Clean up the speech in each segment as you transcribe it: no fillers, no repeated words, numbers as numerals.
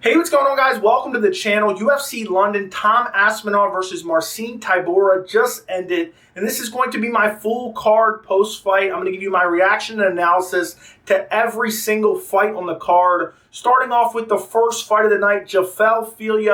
Hey, what's going on, guys? Welcome to the channel. UFC London Tom Aspinall versus Marcin Tybura just ended, and this is going to be my full card post-fight. I'm going to give you my reaction and analysis to every single fight on the card. Starting off with the first fight of the night, Fili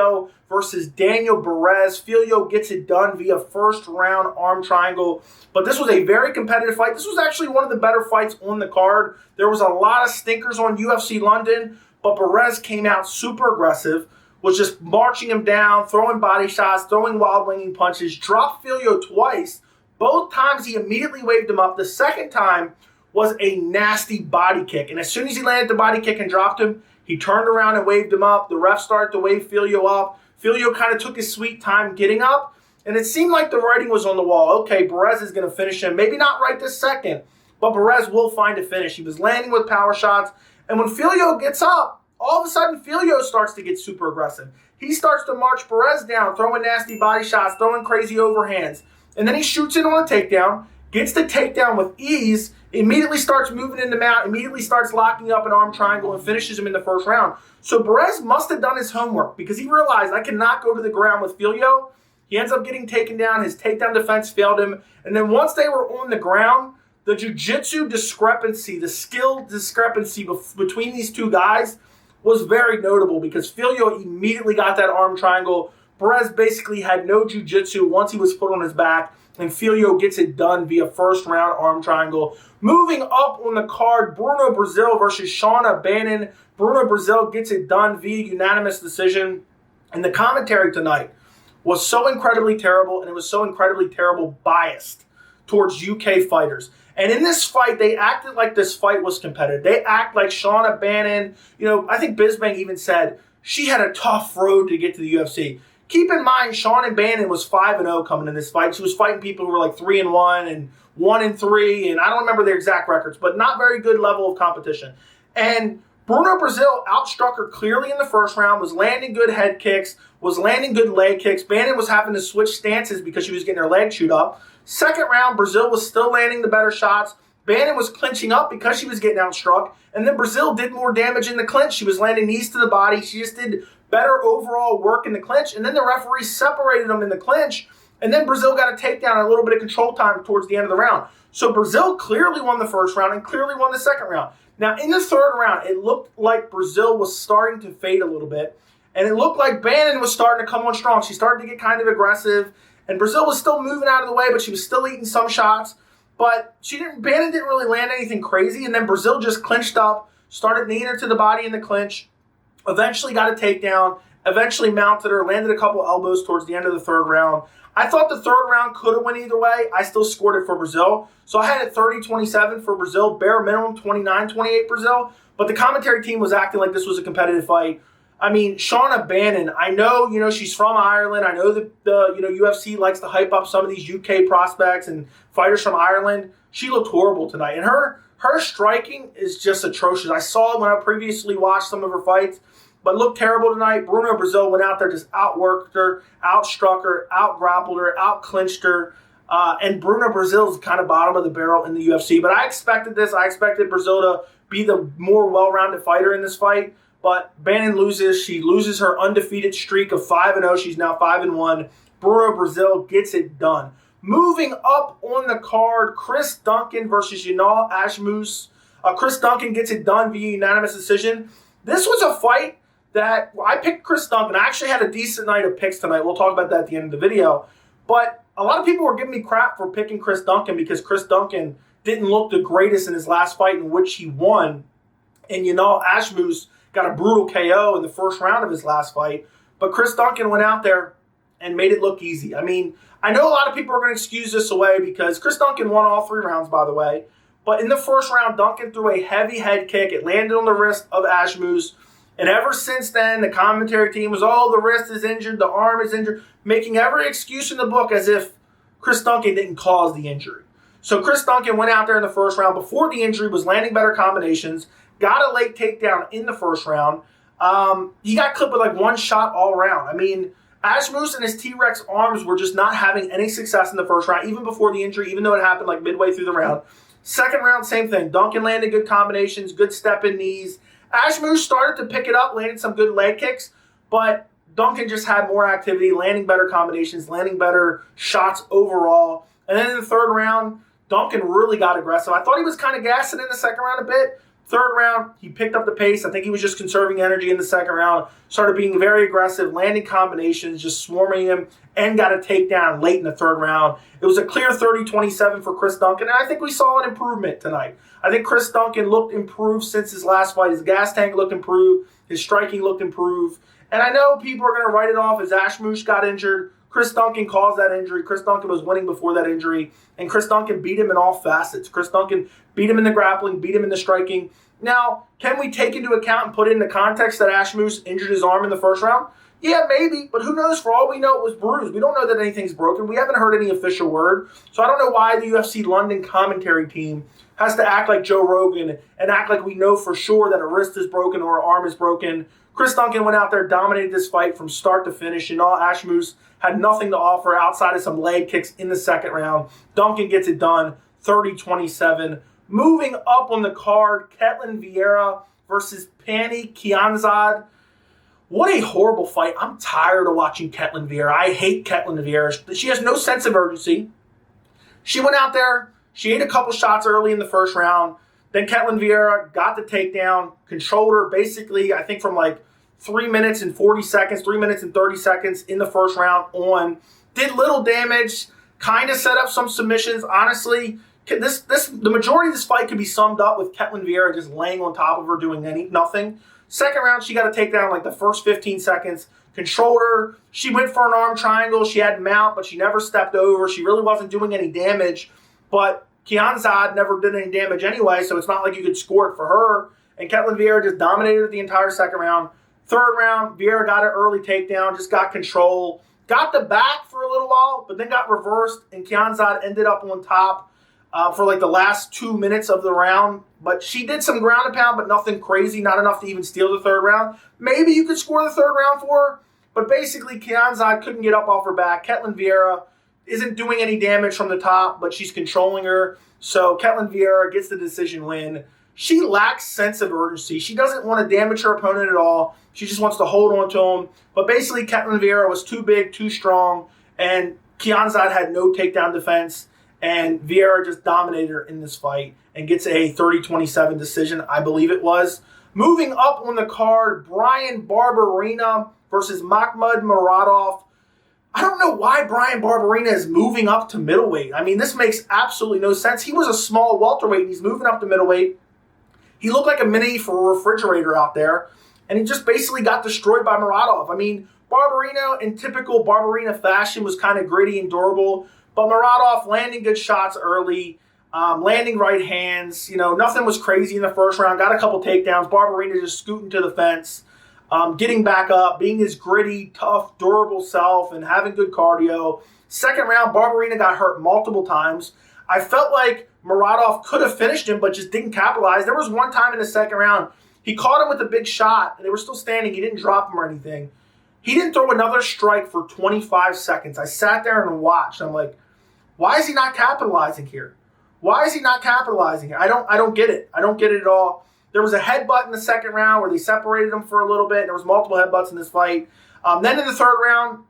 versus Daniel Barez. Fili gets it done via first-round arm triangle, but this was a very competitive fight. This was actually one of the better fights on the card. There was a lot of stinkers on UFC London, but Barez came out super aggressive, was just marching him down, throwing body shots, throwing wild winging punches, dropped Fili twice. Both times he immediately waved him up. The second time was a nasty body kick. And as soon as he landed the body kick and dropped him, he turned around and waved him up. The ref started to wave Fili up. Fili kind of took his sweet time getting up. And it seemed like the writing was on the wall. Okay, Barez is going to finish him. Maybe not right this second, but Barez will find a finish. He was landing with power shots. And when Fili gets up, all of a sudden Fili starts to get super aggressive. He starts to march Barez down, throwing nasty body shots, throwing crazy overhands. And then he shoots in on a takedown, gets the takedown with ease, immediately starts moving in the mount, immediately starts locking up an arm triangle and finishes him in the first round. So Barez must have done his homework because he realized I cannot go to the ground with Fili. He ends up getting taken down. His takedown defense failed him. And then once they were on the ground, the jiu-jitsu discrepancy, the skill discrepancy between these two guys was very notable because Fili immediately got that arm triangle. Barez basically had no jiu-jitsu once he was put on his back, and Fili gets it done via first-round arm triangle. Moving up on the card, Bruno Brazil versus Bannon. Bruno Brazil gets it done via unanimous decision. And the commentary tonight was so incredibly terrible, and it was so incredibly terrible biased towards UK fighters. And in this fight, they acted like this fight was competitive. They act like Bannon, I think Bisbang even said she had a tough road to get to the UFC. Keep in mind, Bannon was 5-0 coming in this fight. She was fighting people who were like 3-1 and 1-3, and I don't remember their exact records, but not very good level of competition. And Bruno Brazil outstruck her clearly in the first round, was landing good head kicks, was landing good leg kicks. Bannon was having to switch stances because she was getting her leg chewed up. Second round, Brazil was still landing the better shots. Bannon was clinching up because she was getting outstruck. And then Brazil did more damage in the clinch. She was landing knees to the body. She just did better overall work in the clinch. And then the referee separated them in the clinch. And then Brazil got a takedown and a little bit of control time towards the end of the round. So Brazil clearly won the first round and clearly won the second round. Now, in the third round, it looked like Brazil was starting to fade a little bit. And it looked like Bannon was starting to come on strong. She started to get kind of aggressive. And Brazil was still moving out of the way, but she was still eating some shots. But Bannon didn't really land anything crazy. And then Brazil just clinched up, started kneeing her to the body in the clinch, eventually got a takedown, eventually mounted her, landed a couple elbows towards the end of the third round. I thought the third round could have went either way. I still scored it for Brazil. So I had it 30-27 for Brazil, bare minimum 29-28 Brazil. But the commentary team was acting like this was a competitive fight. I mean, Bannon, I know, she's from Ireland. I know that the UFC likes to hype up some of these UK prospects and fighters from Ireland. She looked horrible tonight. And her striking is just atrocious. I saw it when I previously watched some of her fights, but looked terrible tonight. Bruno Brazil went out there, just outworked her, outstruck her, outgrappled her, outclinched her. And Bruno Brazil's kind of bottom of the barrel in the UFC. But I expected this. I expected Brazil to be the more well-rounded fighter in this fight. But Bannon loses. She loses her undefeated streak of 5-0. She's now 5-1. Bruno Brazil gets it done. Moving up on the card, Chris Duncan versus Jamal Ashmus. Chris Duncan gets it done via unanimous decision. This was a fight that I picked Chris Duncan. I actually had a decent night of picks tonight. We'll talk about that at the end of the video. But a lot of people were giving me crap for picking Chris Duncan because Chris Duncan didn't look the greatest in his last fight in which he won. And Jamal Ashmus got a brutal KO in the first round of his last fight. But Chris Duncan went out there and made it look easy. I mean, I know a lot of people are going to excuse this away because Chris Duncan won all 3 rounds, by the way. But in the first round, Duncan threw a heavy head kick. It landed on the wrist of Ashmus. And ever since then, the commentary team was, the wrist is injured, the arm is injured, making every excuse in the book as if Chris Duncan didn't cause the injury. So Chris Duncan went out there in the first round before the injury, was landing better combinations, got a late takedown in the first round. He got clipped with like 1 shot all around. I mean, Ashmus and his T-Rex arms were just not having any success in the first round, even before the injury, even though it happened like midway through the round. Second round, same thing. Duncan landed good combinations, good step-in knees. Ashmush started to pick it up, landed some good leg kicks, but Duncan just had more activity, landing better combinations, landing better shots overall. And then in the third round, Duncan really got aggressive. I thought he was kind of gassing in the second round a bit. Third round, he picked up the pace. I think he was just conserving energy in the second round. Started being very aggressive, landing combinations, just swarming him, and got a takedown late in the third round. It was a clear 30-27 for Chris Duncan, and I think we saw an improvement tonight. I think Chris Duncan looked improved since his last fight. His gas tank looked improved. His striking looked improved. And I know people are going to write it off as Ashmush got injured. Chris Duncan caused that injury. Chris Duncan was winning before that injury. And Chris Duncan beat him in all facets. Chris Duncan beat him in the grappling, beat him in the striking. Now, can we take into account and put it in the context that Ashmush injured his arm in the first round? Yeah, maybe. But who knows? For all we know, it was bruised. We don't know that anything's broken. We haven't heard any official word. So I don't know why the UFC London commentary team has to act like Joe Rogan and act like we know for sure that a wrist is broken or an arm is broken. Chris Duncan went out there, dominated this fight from start to finish, and all Ashmush had nothing to offer outside of some leg kicks in the second round. Duncan gets it done, 30-27. Moving up on the card, Ketlen Vieira versus Pannie Kianzad. What a horrible fight. I'm tired of watching Ketlen Vieira. I hate Ketlen Vieira. She has no sense of urgency. She went out there, she ate a couple shots early in the first round. Then Ketlen Vieira got the takedown, controlled her basically, I think from like 3 minutes and 40 seconds, 3 minutes and 30 seconds in the first round on. Did little damage, kind of set up some submissions. Honestly, the majority of this fight could be summed up with Ketlen Vieira just laying on top of her, doing nothing. Second round, she got a takedown like the first 15 seconds. Controlled her. She went for an arm triangle. She had mount, but she never stepped over. She really wasn't doing any damage. But Kianzad never did any damage anyway, so it's not like you could score it for her. And Ketlen Vieira just dominated the entire second round. Third round, Vieira got an early takedown, just got control. Got the back for a little while, but then got reversed, and Kianzad ended up on top for like the last 2 minutes of the round. But she did some ground and pound, but nothing crazy, not enough to even steal the third round. Maybe you could score the third round for her, but basically Kianzad couldn't get up off her back. Ketlen Vieira isn't doing any damage from the top, but she's controlling her. So Ketlen Vieira gets the decision win. She lacks sense of urgency. She doesn't want to damage her opponent at all. She just wants to hold on to him. But basically, Ketlen Vieira was too big, too strong, and Kianzad had no takedown defense. And Vieira just dominated her in this fight and gets a 30-27 decision, I believe it was. Moving up on the card, Bryan Barberena versus Makhmud Muradov. I don't know why Bryan Barberena is moving up to middleweight. I mean, this makes absolutely no sense. He was a small welterweight, and he's moving up to middleweight. He looked like a mini for a refrigerator out there, and he just basically got destroyed by Muradov. I mean, Barberena, in typical Barberena fashion, was kind of gritty and durable, but Muradov landing good shots early, landing right hands. You know, nothing was crazy in the first round. Got a couple takedowns. Barberena just scooting to the fence, getting back up, being his gritty, tough, durable self, and having good cardio. Second round, Barberena got hurt multiple times. I felt like Muradov could have finished him, but just didn't capitalize. There was one time in the second round, he caught him with a big shot, and they were still standing. He didn't drop him or anything. He didn't throw another strike for 25 seconds. I sat there and watched. I'm like, why is he not capitalizing here? Why is he not capitalizing here? I don't get it. I don't get it at all. There was a headbutt in the second round where they separated him for a little bit. There was multiple headbutts in this fight. Then in the third round,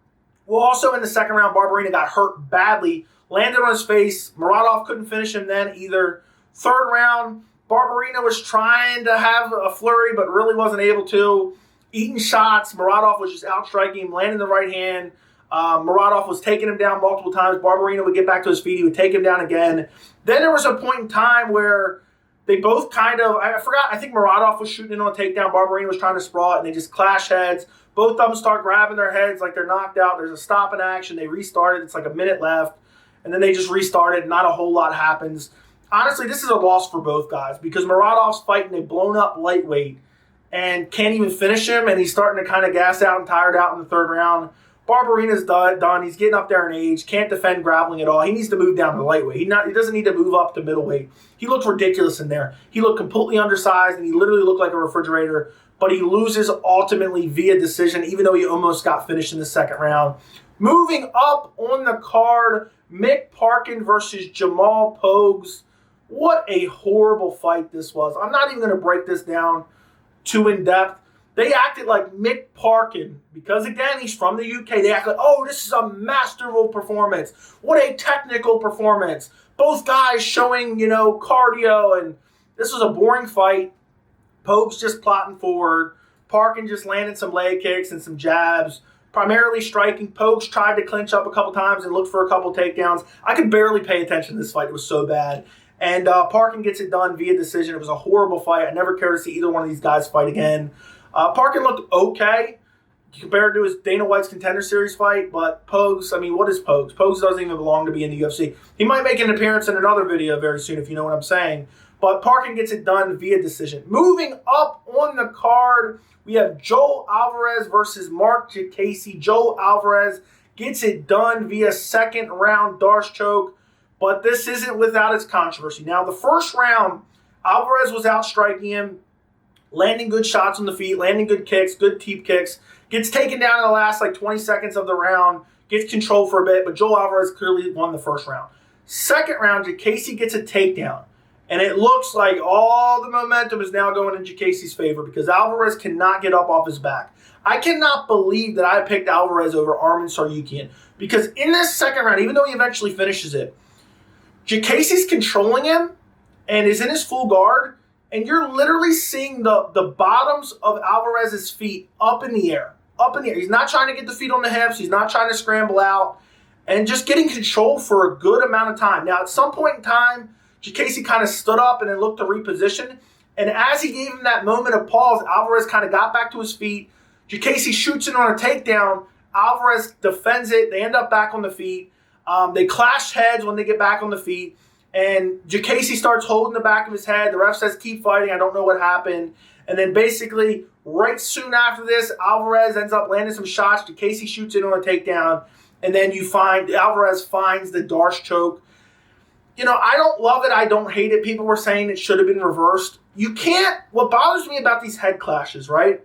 well, also in the second round, Barberena got hurt badly. Landed on his face. Muradov couldn't finish him then either. Third round, Barberena was trying to have a flurry, but really wasn't able to. Eating shots. Muradov was just outstriking him, landing the right hand. Muradov was taking him down multiple times. Barberena would get back to his feet. He would take him down again. Then there was a point in time where they both kind of, I forgot, I think Muradov was shooting in on a takedown. Barberena was trying to sprawl it, and they just clash heads. Both of them start grabbing their heads like they're knocked out. There's a stop in action. They restarted. It's like a minute left. And then they just restarted. Not a whole lot happens. Honestly, this is a loss for both guys because Muradov's fighting a blown-up lightweight and can't even finish him, and he's starting to kind of gas out and tired out in the third round. Barberena's done. He's getting up there in age. Can't defend grappling at all. He needs to move down to lightweight. He doesn't need to move up to middleweight. He looked ridiculous in there. He looked completely undersized, and he literally looked like a refrigerator. But he loses ultimately via decision, even though he almost got finished in the second round. Moving up on the card, Mick Parkin versus Jamal Pogues. What a horrible fight this was. I'm not even going to break this down. too in-depth. They acted like Mick Parkin, because again, he's from the UK. They act like, oh, this is a masterful performance. What a technical performance. Both guys showing, cardio, and this was a boring fight. Pogues just plotting forward. Parkin just landed some leg kicks and some jabs, primarily striking. Pogues tried to clinch up a couple times and looked for a couple takedowns. I could barely pay attention to this fight. It was so bad. And Parkin gets it done via decision. It was a horrible fight. I never care to see either one of these guys fight again. Parkin looked okay compared to his Dana White's Contender Series fight, but Pogues, what is Pogues? Pogues doesn't even belong to be in the UFC. He might make an appearance in another video very soon, if you know what I'm saying. But Parkin gets it done via decision. Moving up on the card, we have Joel Alvarez versus Marc Diakiese. Joel Alvarez gets it done via second round Darce choke, but this isn't without its controversy. Now, the first round, Alvarez was outstriking him, landing good shots on the feet, landing good kicks, good teep kicks, gets taken down in the last 20 seconds of the round, gets control for a bit, but Joel Alvarez clearly won the first round. Second round, Diakiese gets a takedown, and it looks like all the momentum is now going in Diakiese's favor because Alvarez cannot get up off his back. I cannot believe that I picked Alvarez over Arman Tsarukyan, because in this second round, even though he eventually finishes it, Diakiese's controlling him and is in his full guard, and you're literally seeing the bottoms of Alvarez's feet up in the air. Up in the air. He's not trying to get the feet on the hips. He's not trying to scramble out. And just getting control for a good amount of time. Now, at some point in time, Diakiese kind of stood up and then looked to reposition. And as he gave him that moment of pause, Alvarez kind of got back to his feet. Diakiese shoots in on a takedown. Alvarez defends it. They end up back on the feet. They clash heads when they get back on the feet. And Diakiese starts holding the back of his head. The ref says, keep fighting. I don't know what happened. And then basically, right soon after this, Alvarez ends up landing some shots. Diakiese shoots in on a takedown. And then you find Alvarez finds the Darce choke. I don't love it. I don't hate it. People were saying it should have been reversed. You can't. What bothers me about these head clashes, right,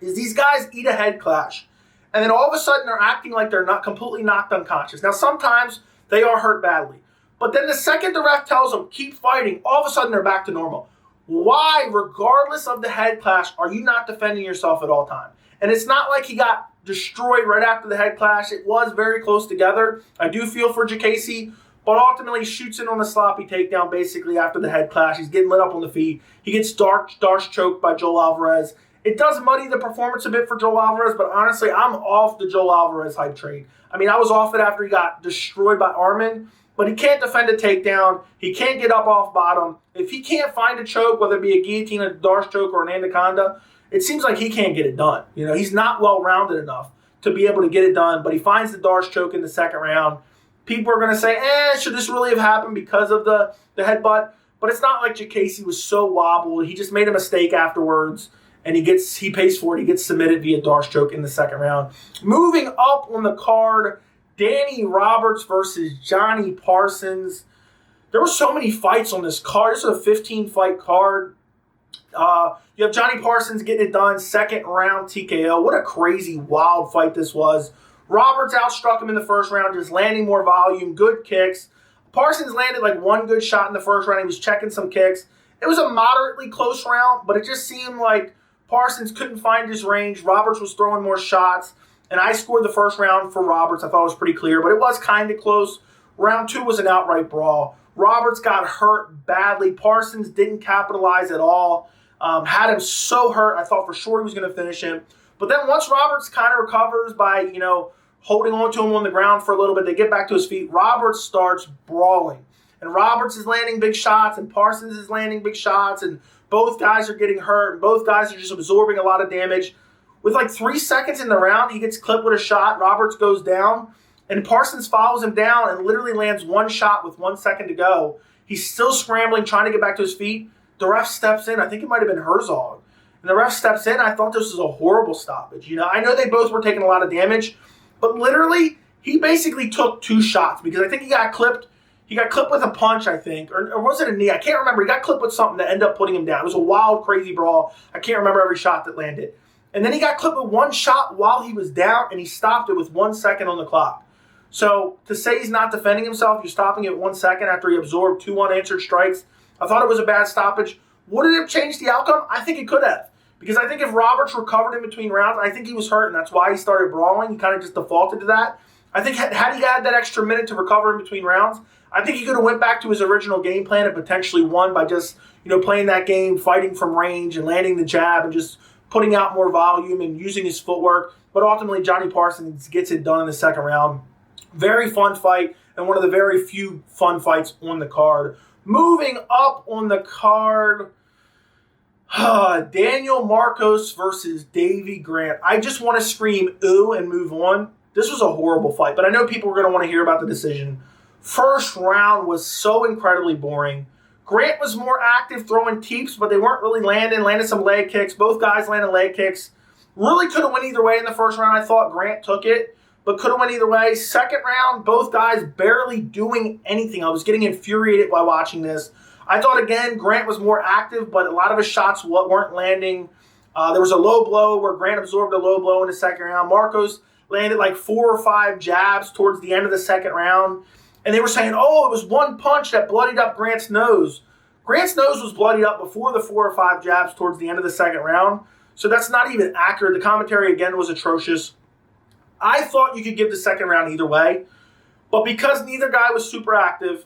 is these guys eat a head clash. And then all of a sudden, they're acting like they're not completely knocked unconscious. Now, sometimes they are hurt badly. But then the second the ref tells them, keep fighting, all of a sudden they're back to normal. Why, regardless of the head clash, are you not defending yourself at all time? And it's not like he got destroyed right after the head clash. It was very close together. I do feel for Diakiese, but ultimately shoots in on a sloppy takedown basically after the head clash. He's getting lit up on the feet. He gets Darce choked by Joel Alvarez. It does muddy the performance a bit for Joel Alvarez, but honestly, I'm off the Joel Alvarez hype train. I was off it after he got destroyed by Arman. But he can't defend a takedown. He can't get up off bottom. If he can't find a choke, whether it be a guillotine, a Darce choke, or an anaconda, it seems like he can't get it done. He's not well-rounded enough to be able to get it done. But he finds the Darce choke in the second round. People are going to say, should this really have happened because of the headbutt? But it's not like Diakiese was so wobbled. He just made a mistake afterwards, and he pays for it. He gets submitted via Darce choke in the second round. Moving up on the card, Danny Roberts versus Jonny Parsons. There were so many fights on this card. This is a 15-fight card. You have Jonny Parsons getting it done, second round TKO. What a crazy, wild fight this was. Roberts outstruck him in the first round, just landing more volume, good kicks. Parsons landed one good shot in the first round. He was checking some kicks. It was a moderately close round, but it just seemed like Parsons couldn't find his range. Roberts was throwing more shots. And I scored the first round for Roberts. I thought it was pretty clear, but it was kind of close. Round two was an outright brawl. Roberts got hurt badly. Parsons didn't capitalize at all. Had him so hurt, I thought for sure he was going to finish him. But then once Roberts kind of recovers by, holding on to him on the ground for a little bit, they get back to his feet. Roberts starts brawling. And Roberts is landing big shots, and Parsons is landing big shots, and both guys are getting hurt, and both guys are just absorbing a lot of damage. With 3 seconds in the round, he gets clipped with a shot. Roberts goes down, and Parsons follows him down and literally lands one shot with 1 second to go. He's still scrambling, trying to get back to his feet. The ref steps in. I think it might have been Herzog. And the ref steps in. I thought this was a horrible stoppage. I know they both were taking a lot of damage, but literally, he basically took 2 shots because I think he got clipped. He got clipped with a punch, I think, or was it a knee? I can't remember. He got clipped with something that ended up putting him down. It was a wild, crazy brawl. I can't remember every shot that landed. And then he got clipped with one shot while he was down, and he stopped it with 1 second on the clock. So to say he's not defending himself, you're stopping it 1 second after he absorbed 2 unanswered strikes. I thought it was a bad stoppage. Would it have changed the outcome? I think it could have. Because I think if Roberts recovered in between rounds, I think he was hurt, and that's why he started brawling. He kind of just defaulted to that. I think had he had that extra minute to recover in between rounds, I think he could have went back to his original game plan and potentially won by just, playing that game, fighting from range and landing the jab and just putting out more volume and using his footwork. But ultimately, Johnny Parsons gets it done in the second round. Very fun fight and one of the very few fun fights on the card. Moving up on the card, Daniel Marcos versus Davey Grant. I just want to scream ooh and move on. This was a horrible fight, but I know people are going to want to hear about the decision. First round was so incredibly boring. Grant was more active throwing teeps, but they weren't really landing. Landed some leg kicks. Both guys landed leg kicks. Really could have went either way in the first round. I thought Grant took it, but could have went either way. Second round, both guys barely doing anything. I was getting infuriated while watching this. I thought, again, Grant was more active, but a lot of his shots weren't landing. There was a low blow where Grant absorbed a low blow in the second round. Marcos landed like 4 or 5 jabs towards the end of the second round. And they were saying, it was one punch that bloodied up Grant's nose. Grant's nose was bloodied up before the 4 or 5 jabs towards the end of the second round. So that's not even accurate. The commentary, again, was atrocious. I thought you could give the second round either way. But because neither guy was super active,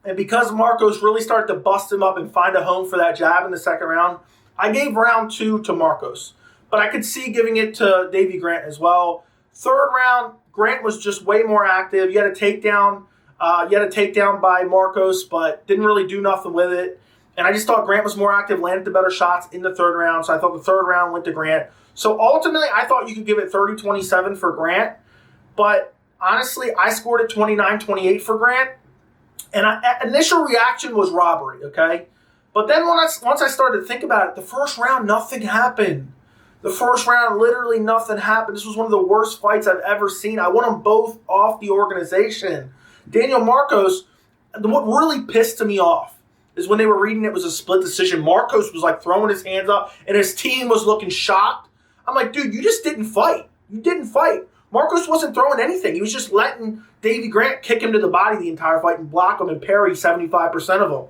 and because Marcos really started to bust him up and find a home for that jab in the second round, I gave round 2 to Marcos. But I could see giving it to Davey Grant as well. Third round, Grant was just way more active. You had a takedown. By Marcos, but didn't really do nothing with it. And I just thought Grant was more active, landed the better shots in the third round. So I thought the third round went to Grant. So ultimately, I thought you could give it 30-27 for Grant. But honestly, I scored it 29-28 for Grant. And initial reaction was robbery, okay? But then once I started to think about it, the first round, nothing happened. The first round, literally nothing happened. This was one of the worst fights I've ever seen. I want them both off the organization. Daniel Marcos, what really pissed me off is when they were reading it was a split decision. Marcos was like throwing his hands up and his team was looking shocked. I'm like, dude, you just didn't fight. You didn't fight. Marcos wasn't throwing anything. He was just letting Davey Grant kick him to the body the entire fight and block him and parry 75% of them.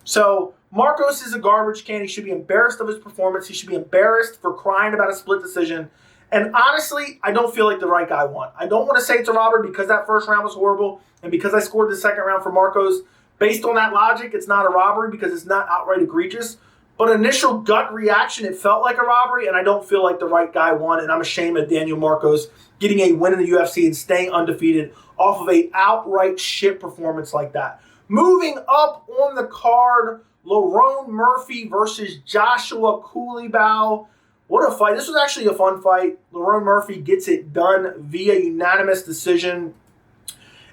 So Marcos is a garbage can. He should be embarrassed of his performance. He should be embarrassed for crying about a split decision. And honestly, I don't feel like the right guy won. I don't want to say it's a robbery because that first round was horrible and because I scored the second round for Marcos. Based on that logic, it's not a robbery because it's not outright egregious. But initial gut reaction, it felt like a robbery, and I don't feel like the right guy won. And I'm ashamed of Daniel Marcos getting a win in the UFC and staying undefeated off of a outright shit performance like that. Moving up on the card, Lerone Murphy versus Joshua Culibao. What a fight. This was actually a fun fight. Lerone Murphy gets it done via unanimous decision.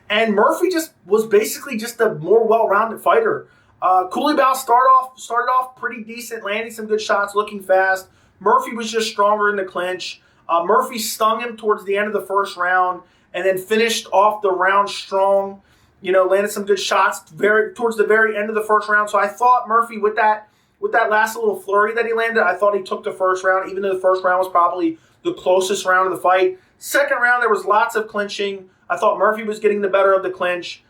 And Murphy was basically just a more well-rounded fighter. Culibao started off pretty decent, landing some good shots, looking fast. Murphy was just stronger in the clinch. Murphy stung him towards the end of the first round and then finished off the round strong. Landed some good shots towards the very end of the first round. So I thought Murphy, with that last little flurry that he landed, I thought he took the first round, even though the first round was probably the closest round of the fight. Second round, there was lots of clinching. I thought Murphy was getting the better of the clinch.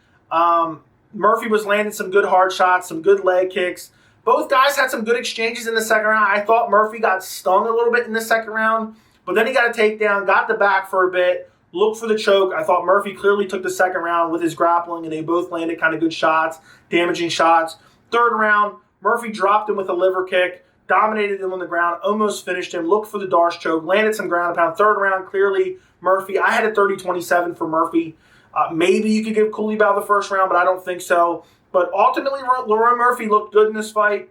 Murphy was landing some good hard shots, some good leg kicks. Both guys had some good exchanges in the second round. I thought Murphy got stung a little bit in the second round, but then he got a takedown, got the back for a bit, looked for the choke. I thought Murphy clearly took the second round with his grappling, and they both landed kind of good shots, damaging shots. Third round, Murphy dropped him with a liver kick, dominated him on the ground, almost finished him, looked for the Darce choke, landed some ground and pound. Third round, clearly Murphy. I had a 30-27 for Murphy. Maybe you could give Culibao the first round, but I don't think so. But ultimately, Lerone Murphy looked good in this fight.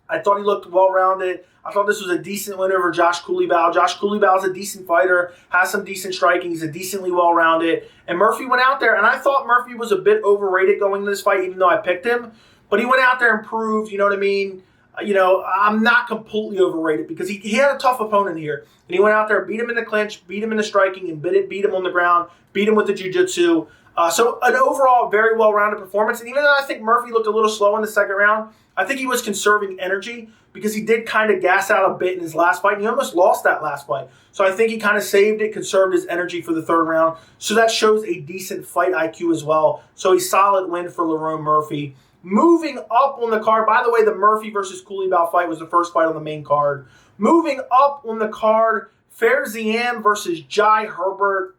I thought he looked well-rounded. I thought this was a decent win over Josh Culibao. Josh Culibao is a decent fighter, has some decent striking. He's a decently well-rounded. And Murphy went out there, and I thought Murphy was a bit overrated going into this fight, even though I picked him. But he went out there and proved, you know what I mean? I'm not completely overrated because he had a tough opponent here. And he went out there, beat him in the clinch, beat him in the striking, and beat him on the ground, beat him with the jiu-jitsu. So an overall very well-rounded performance. And even though I think Murphy looked a little slow in the second round, I think he was conserving energy because he did kind of gas out a bit in his last fight. And he almost lost that last fight. So I think he kind of saved it, conserved his energy for the third round. So that shows a decent fight IQ as well. So a solid win for Lerone Murphy. Moving up on the card, by the way, the Murphy versus Culibao fight was the first fight on the main card. Moving up on the card, Ziam versus Jai Herbert.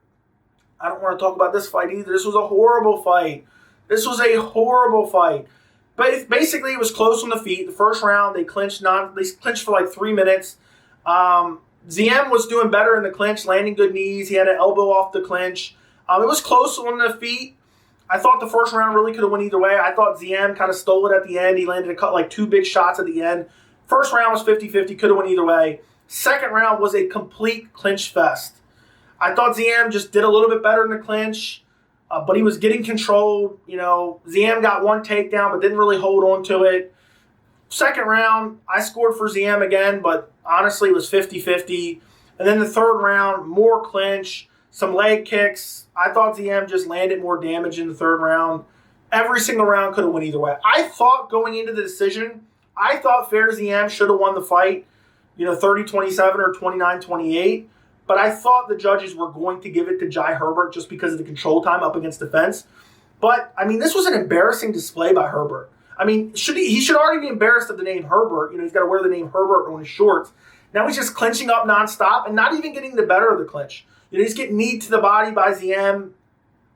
I don't want to talk about this fight either. This was a horrible fight. But basically, it was close on the feet. The first round, they clinched for like 3 minutes. Ziam was doing better in the clinch, landing good knees. He had an elbow off the clinch. It was close on the feet. I thought the first round really could have went either way. I thought Ziam kind of stole it at the end. He landed like 2 big shots at the end. First round was 50-50, could have went either way. Second round was a complete clinch fest. I thought Ziam just did a little bit better in the clinch, but he was getting controlled. Ziam got 1 takedown, but didn't really hold on to it. Second round, I scored for Ziam again, but honestly it was 50-50. And then the third round, more clinch, some leg kicks. I thought Ziam just landed more damage in the third round. Every single round could have went either way. I thought going into the decision, I thought Ziam should have won the fight, 30-27 or 29-28. But I thought the judges were going to give it to Jai Herbert just because of the control time up against the fence. But, this was an embarrassing display by Herbert. He should already be embarrassed of the name Herbert. He's got to wear the name Herbert on his shorts. Now he's just clinching up nonstop and not even getting the better of the clinch. He's getting kneed to the body by Ziam,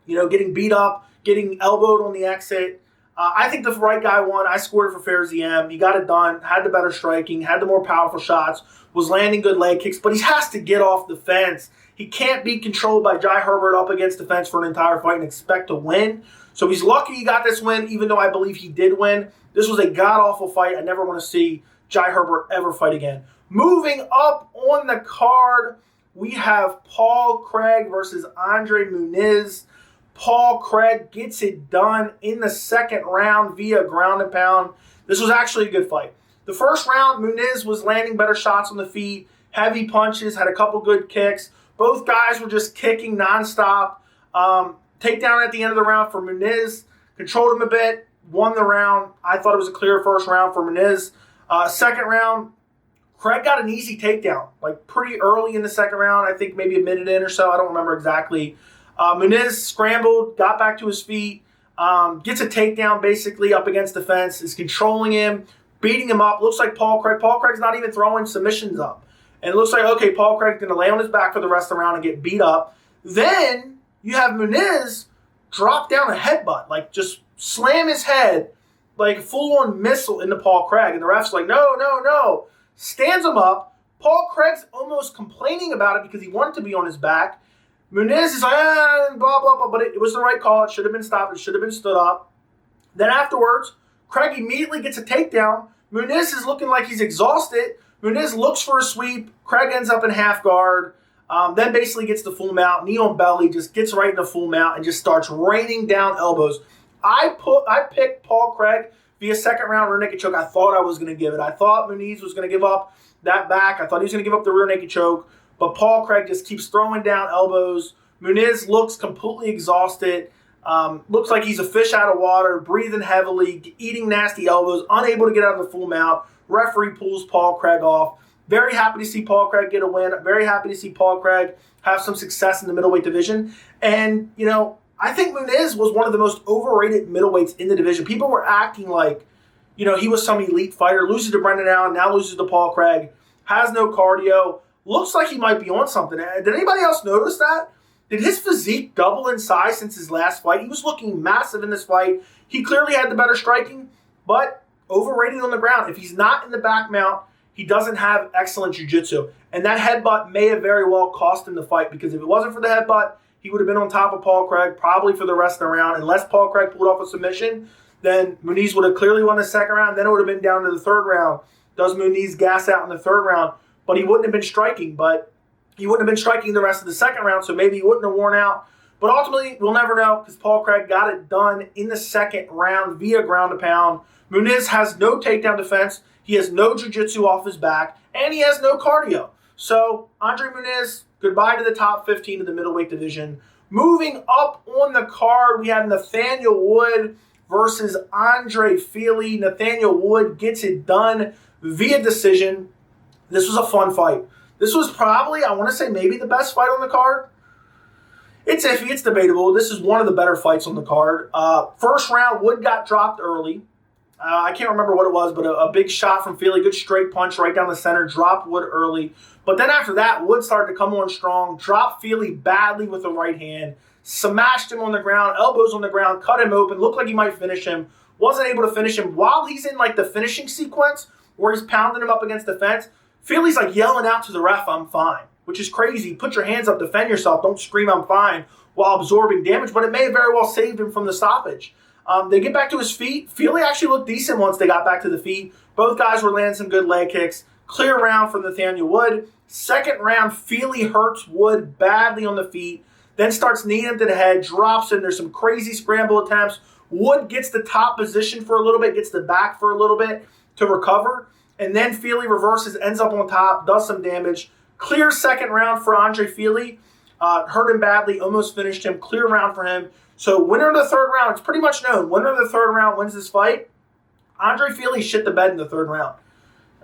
getting beat up, getting elbowed on the exit. I think the right guy won. I scored it for Ziam. He got it done, had the better striking, had the more powerful shots, was landing good leg kicks, but he has to get off the fence. He can't be controlled by Jai Herbert up against the fence for an entire fight and expect to win. So he's lucky he got this win, even though I believe he did win. This was a god-awful fight. I never want to see Jai Herbert ever fight again. Moving up on the card, we have Paul Craig versus André Muniz. Paul Craig gets it done in the second round via ground and pound. This was actually a good fight. The first round, Muniz was landing better shots on the feet, heavy punches, had a couple good kicks. Both guys were just kicking nonstop. Takedown at the end of the round for Muniz. Controlled him a bit, won the round. I thought it was a clear first round for Muniz. Second round, Craig got an easy takedown, like pretty early in the second round. I think maybe a minute in or so. I don't remember exactly. Muniz scrambled, got back to his feet, gets a takedown basically up against the fence, is controlling him, beating him up. Looks like Paul Craig's not even throwing submissions up. And it looks like, okay, Paul Craig's going to lay on his back for the rest of the round and get beat up. Then you have Muniz drop down a headbutt, like just slam his head like a full-on missile into Paul Craig. And the ref's like, no. Stands him up. Paul Craig's almost complaining about it because he wanted to be on his back. Muniz is like, blah, blah, blah. But it was the right call. It should have been stopped. It should have been stood up. Then afterwards, Craig immediately gets a takedown. Muniz is looking like he's exhausted. Muniz looks for a sweep. Craig ends up in half guard. Then basically gets the full mount. Knee on belly, just gets right in the full mount and just starts raining down elbows. I picked Paul Craig via second round rear naked choke. I thought I was going to give it. I thought Muniz was going to give up that back. I thought he was going to give up the rear naked choke. But Paul Craig just keeps throwing down elbows. Muniz looks completely exhausted. Looks like he's a fish out of water, breathing heavily, eating nasty elbows, unable to get out of the full mount. Referee pulls Paul Craig off. Very happy to see Paul Craig get a win. Very happy to see Paul Craig have some success in the middleweight division. And, I think Muniz was one of the most overrated middleweights in the division. People were acting like, he was some elite fighter. Loses to Brendan Allen, now loses to Paul Craig. Has no cardio. Looks like he might be on something. Did anybody else notice that? Did his physique double in size since his last fight? He was looking massive in this fight. He clearly had the better striking, but overrated on the ground. If he's not in the back mount, he doesn't have excellent jiu-jitsu. And that headbutt may have very well cost him the fight, because if it wasn't for the headbutt, he would have been on top of Paul Craig probably for the rest of the round. Unless Paul Craig pulled off a submission, then Muniz would have clearly won the second round. Then it would have been down to the third round. Does Muniz gas out in the third round? But he wouldn't have been striking. But he wouldn't have been striking the rest of the second round, so maybe he wouldn't have worn out. But ultimately, we'll never know, because Paul Craig got it done in the second round via ground and pound. Muniz has no takedown defense. He has no jiu-jitsu off his back, and he has no cardio. So, André Muniz, goodbye to the top 15 of the middleweight division. Moving up on the card, we have Nathaniel Wood versus André Fili. Nathaniel Wood gets it done via decision. This was a fun fight. This was probably, I want to say, maybe the best fight on the card. It's iffy. It's debatable. This is one of the better fights on the card. First round, Wood got dropped early. I can't remember what it was, but a big shot from Fili, good straight punch right down the center, dropped Wood early. But then after that, Wood started to come on strong, dropped Fili badly with the right hand, smashed him on the ground, elbows on the ground, cut him open, looked like he might finish him, wasn't able to finish him. While he's in like the finishing sequence where he's pounding him up against the fence, Fili's like yelling out to the ref, "I'm fine," which is crazy. Put your hands up, defend yourself, don't scream "I'm fine" while absorbing damage, but it may have very well saved him from the stoppage. They get back to his feet. Fili actually looked decent once they got back to the feet. Both guys were landing some good leg kicks. Clear round for Nathaniel Wood. Second round, Fili hurts Wood badly on the feet, then starts kneeing him to the head, drops him. There's some crazy scramble attempts. Wood gets the top position for a little bit, gets the back for a little bit to recover, and then Fili reverses, ends up on top, does some damage. Clear second round for André Fili. Hurt him badly, almost finished him. Clear round for him. So winner of the third round, it's pretty much known. Winner of the third round wins this fight. André Fili shit the bed in the third round.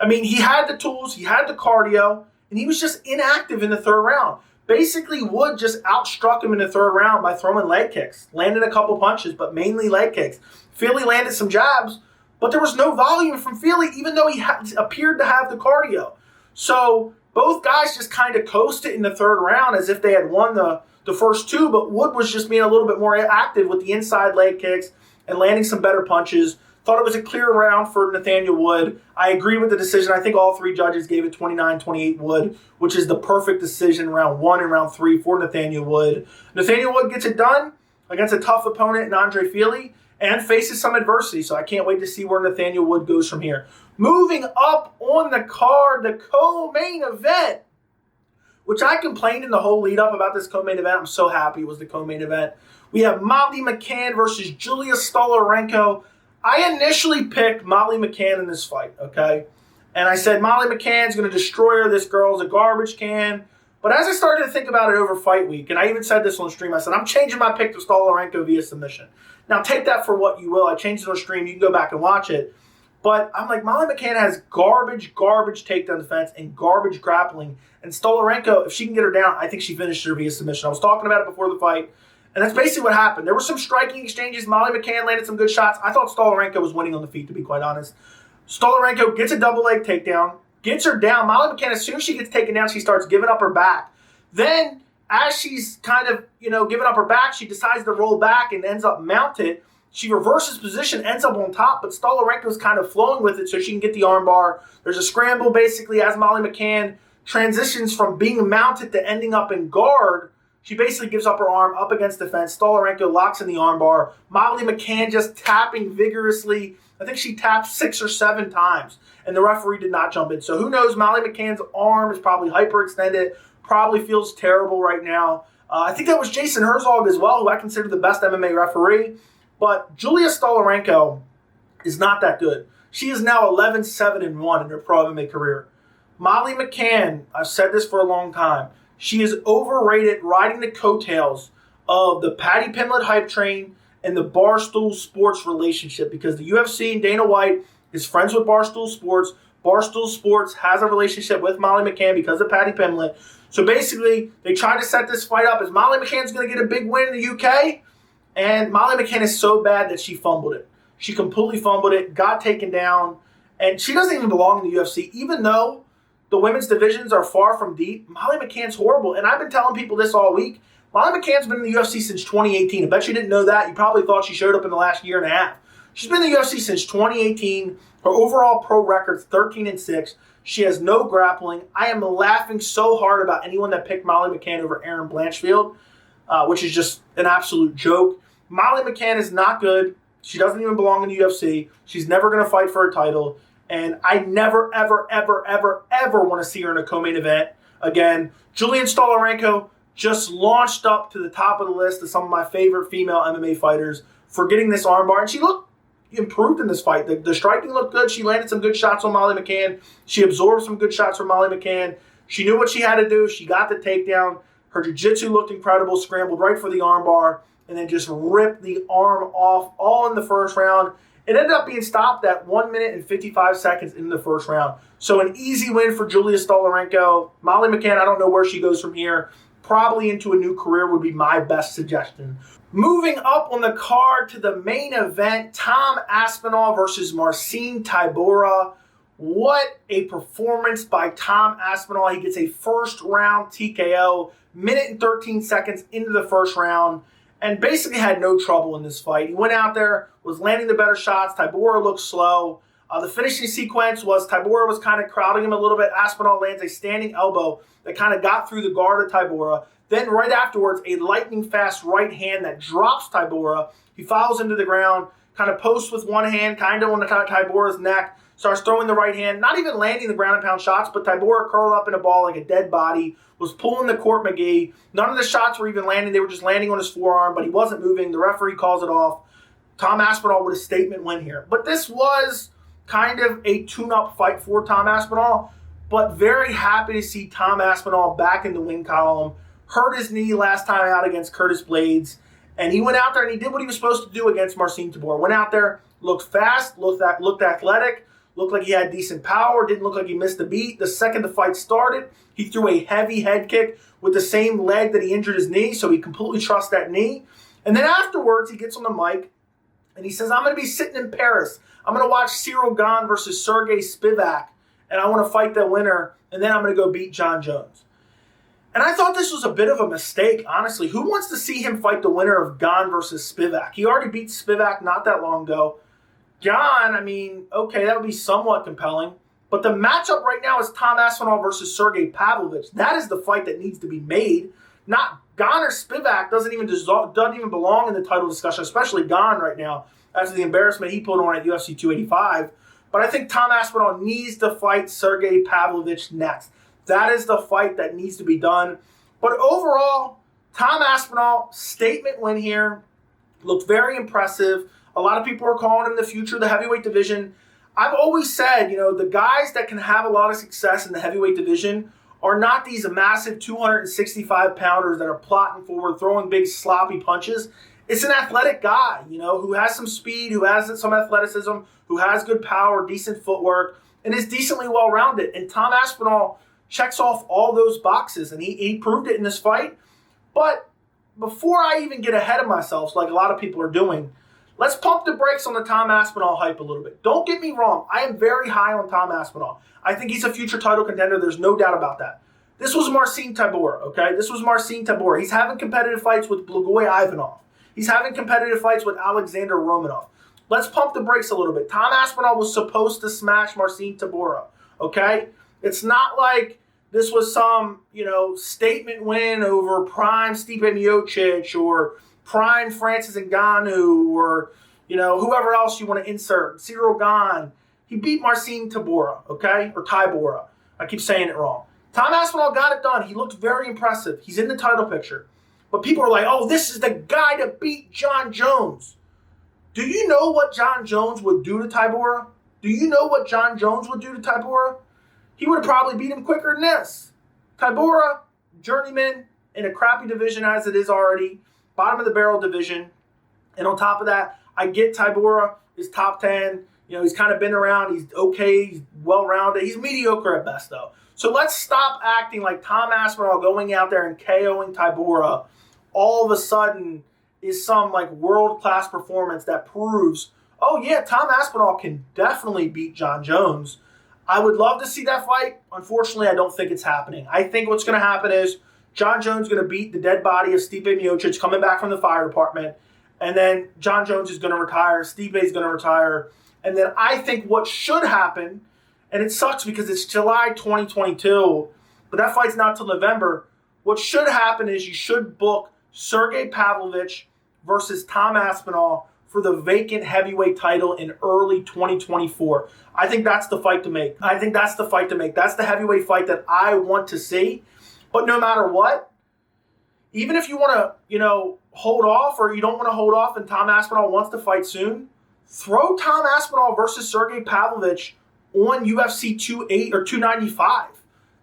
I mean, he had the tools, he had the cardio, and he was just inactive in the third round. Basically, Wood just outstruck him in the third round by throwing leg kicks. Landed a couple punches, but mainly leg kicks. Fili landed some jabs, but there was no volume from Fili, even though he appeared to have the cardio. So both guys just kind of coasted in the third round as if they had won the first two, but Wood was just being a little bit more active with the inside leg kicks and landing some better punches. Thought it was a clear round for Nathaniel Wood. I agree with the decision. I think all three judges gave it 29-28 Wood, which is the perfect decision round 1 and round 3 for Nathaniel Wood. Nathaniel Wood gets it done against a tough opponent in André Fili and faces some adversity, so I can't wait to see where Nathaniel Wood goes from here. Moving up on the card, the co-main event, which I complained in the whole lead-up about this co-main event. I'm so happy it was the co-main event. We have Molly McCann versus Julia Stoliarenko. I initially picked Molly McCann in this fight, okay? And I said Molly McCann's going to destroy her. This girl's a garbage can. But as I started to think about it over fight week, and I even said this on stream, I said, I'm changing my pick to Stoliarenko via submission. Now, take that for what you will. I changed it on stream. You can go back and watch it. But I'm like, Molly McCann has garbage takedown defense and garbage grappling. And Stoliarenko, if she can get her down, I think she finished her via submission. I was talking about it before the fight, and that's basically what happened. There were some striking exchanges. Molly McCann landed some good shots. I thought Stoliarenko was winning on the feet, to be quite honest. Stoliarenko gets a double leg takedown, gets her down. Molly McCann, as soon as she gets taken down, she starts giving up her back. Then, as she's kind of, giving up her back, she decides to roll back and ends up mounted. She reverses position, ends up on top, but Stoliarenko's kind of flowing with it so she can get the armbar. There's a scramble, basically, as Molly McCann transitions from being mounted to ending up in guard. She basically gives up her arm up against the fence. Stoliarenko locks in the armbar. Molly McCann just tapping vigorously. I think she tapped 6 or 7 times, and the referee did not jump in. So who knows? Molly McCann's arm is probably hyperextended, probably feels terrible right now. I think that was Jason Herzog as well, who I consider the best MMA referee. But Julia Stoliarenko is not that good. She is now 11-7-1 in her pro MMA career. Molly McCann, I've said this for a long time, she is overrated, riding the coattails of the Paddy Pimblett hype train and the Barstool Sports relationship, because the UFC and Dana White is friends with Barstool Sports. Barstool Sports has a relationship with Molly McCann because of Paddy Pimblett. So basically, they tried to set this fight up as Molly McCann's going to get a big win in the UK, and Molly McCann is so bad that she fumbled it. She completely fumbled it, got taken down, and she doesn't even belong in the UFC, even though the women's divisions are far from deep. Molly McCann's horrible, and I've been telling people this all week. Molly McCann's been in the UFC since 2018. I bet you didn't know that. You probably thought she showed up in the last year and a half. She's been in the UFC since 2018. Her overall pro record's 13-6. She has no grappling. I am laughing so hard about anyone that picked Molly McCann over Erin Blanchfield, which is just an absolute joke. Molly McCann is not good. She doesn't even belong in the UFC. She's never going to fight for a title. And I never, ever, ever, ever, ever want to see her in a co-main event again. Julia Stoliarenko just launched up to the top of the list of some of my favorite female MMA fighters for getting this armbar. And she looked improved in this fight. The striking looked good. She landed some good shots on Molly McCann. She absorbed some good shots from Molly McCann. She knew what she had to do. She got the takedown. Her jiu-jitsu looked incredible, scrambled right for the armbar, and then just ripped the arm off all in the first round. It ended up being stopped at 1 minute and 55 seconds in the first round. So an easy win for Julia Stoliarenko. Molly McCann, I don't know where she goes from here. probably into a new career would be my best suggestion. Moving up on the card to the main event, Tom Aspinall versus Marcin Tybura. What a performance by Tom Aspinall. He gets a first round TKO, minute and 13 seconds into the first round, and basically had no trouble in this fight. He went out there, was landing the better shots. Tybura looked slow. The finishing sequence was Tybura was kind of crowding him a little bit. Aspinall lands a standing elbow that kind of got through the guard of Tybura. Then right afterwards, a lightning fast right hand that drops Tybura. He falls into the ground, kind of posts with one hand, kind of on the Tybura's neck, starts throwing the right hand, not even landing the ground and pound shots, but Tybura curled up in a ball like a dead body, was pulling the Court McGee. None of the shots were even landing. They were just landing on his forearm, but he wasn't moving. The referee calls it off. Tom Aspinall with a statement win here. But this was kind of a tune-up fight for Tom Aspinall, but very happy to see Tom Aspinall back in the win column. Hurt his knee last time out against Curtis Blades, and he went out there and he did what he was supposed to do against Marcin Tybura. Went out there, looked fast, looked athletic, looked like he had decent power, didn't look like he missed a beat. The second the fight started, he threw a heavy head kick with the same leg that he injured his knee, so he completely trusts that knee. And then afterwards, he gets on the mic, and he says, I'm going to be sitting in Paris. I'm going to watch Cyril Gane versus Sergey Spivak, and I want to fight the winner, and then I'm going to go beat Jon Jones. And I thought this was a bit of a mistake, honestly. Who wants to see him fight the winner of Gane versus Spivak? He already beat Spivak not that long ago. Gane, I mean, okay, that would be somewhat compelling. But the matchup right now is Tom Aspinall versus Sergey Pavlovich. That is the fight that needs to be made. Not Gane or Spivak doesn't even belong in the title discussion, especially Gane right now, after the embarrassment he put on at UFC 285. But I think Tom Aspinall needs to fight Sergey Pavlovich next. That is the fight that needs to be done. But overall, Tom Aspinall, statement win here. Looked very impressive. A lot of people are calling him the future of the heavyweight division. I've always said, the guys that can have a lot of success in the heavyweight division are not these massive 265-pounders that are plotting forward, throwing big sloppy punches. It's an athletic guy, who has some speed, who has some athleticism, who has good power, decent footwork, and is decently well-rounded. And Tom Aspinall checks off all those boxes, and he proved it in this fight. But before I even get ahead of myself, like a lot of people are doing, let's pump the brakes on the Tom Aspinall hype a little bit. Don't get me wrong. I am very high on Tom Aspinall. I think he's a future title contender. There's no doubt about that. This was Marcin Tybura, okay? This was Marcin Tybura. He's having competitive fights with Blagoy Ivanov. He's having competitive fights with Alexander Romanov. Let's pump the brakes a little bit. Tom Aspinall was supposed to smash Marcin Tybura, okay? It's not like this was some, statement win over prime Stipe Miocic or prime Francis Ngannou or, whoever else you want to insert. Cyril Gane. He beat Marcin Tybura, okay? Or Tybura. I keep saying it wrong. Tom Aspinall got it done. He looked very impressive. He's in the title picture. But people are like, oh, this is the guy to beat Jon Jones. Do you know what Jon Jones would do to Tybura? Do you know what Jon Jones would do to Tybura? He would have probably beat him quicker than this. Tybura, journeyman, in a crappy division as it is already, bottom of the barrel division. And on top of that, I get Tybura is top 10. He's kind of been around. He's okay. He's well-rounded. He's mediocre at best, though. So let's stop acting like Tom Aspinall going out there and KOing Tybura all of a sudden is some world-class performance that proves, oh yeah, Tom Aspinall can definitely beat Jon Jones. I would love to see that fight. Unfortunately, I don't think it's happening. I think what's going to happen is Jon Jones is going to beat the dead body of Stipe Miocic coming back from the fire department, and then Jon Jones is going to retire, Stipe is going to retire, and then I think what should happen, and it sucks because it's July 2022, but that fight's not till November. What should happen is you should book Sergey Pavlovich versus Tom Aspinall for the vacant heavyweight title in early 2024. I think that's the fight to make. That's the heavyweight fight that I want to see. But no matter what, even if you want to, hold off or you don't want to hold off and Tom Aspinall wants to fight soon, throw Tom Aspinall versus Sergey Pavlovich on UFC 28 or 295.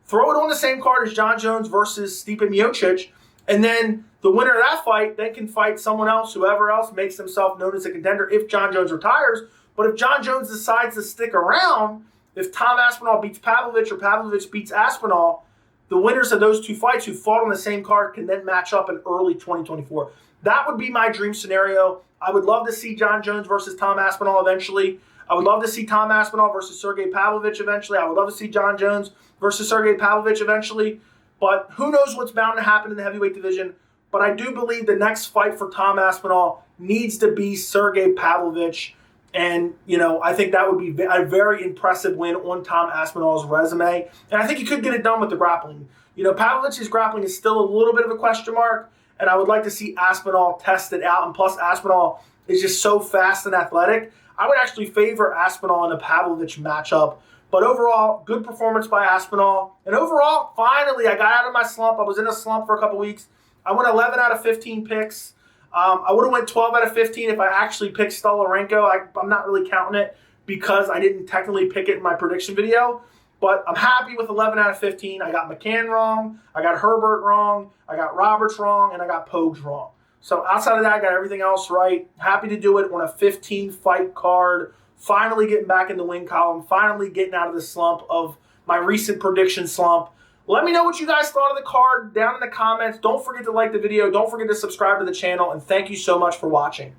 Throw it on the same card as Jon Jones versus Stipe Miocic, and then the winner of that fight then can fight someone else, whoever else makes themselves known as a contender if Jon Jones retires. But if Jon Jones decides to stick around, if Tom Aspinall beats Pavlovich or Pavlovich beats Aspinall, the winners of those two fights who fought on the same card can then match up in early 2024. That would be my dream scenario. I would love to see Jon Jones versus Tom Aspinall eventually. I would love to see Tom Aspinall versus Sergey Pavlovich eventually. I would love to see Jon Jones versus Sergey Pavlovich eventually. But who knows what's bound to happen in the heavyweight division. But I do believe the next fight for Tom Aspinall needs to be Sergey Pavlovich. And, I think that would be a very impressive win on Tom Aspinall's resume. And I think he could get it done with the grappling. Pavlovich's grappling is still a little bit of a question mark. And I would like to see Aspinall test it out. And plus, Aspinall is just so fast and athletic. I would actually favor Aspinall in a Pavlovich matchup. But overall, good performance by Aspinall. And overall, finally, I got out of my slump. I was in a slump for a couple weeks. I went 11 out of 15 picks. I would have went 12 out of 15 if I actually picked Stoliarenko. I'm not really counting it because I didn't technically pick it in my prediction video. But I'm happy with 11 out of 15. I got McCann wrong. I got Herbert wrong. I got Roberts wrong. And I got Pogues wrong. So outside of that, I got everything else right. Happy to do it on a 15-fight card. Finally getting back in the win column. Finally getting out of the slump of my recent prediction slump. Let me know what you guys thought of the card down in the comments. Don't forget to like the video. Don't forget to subscribe to the channel. And thank you so much for watching.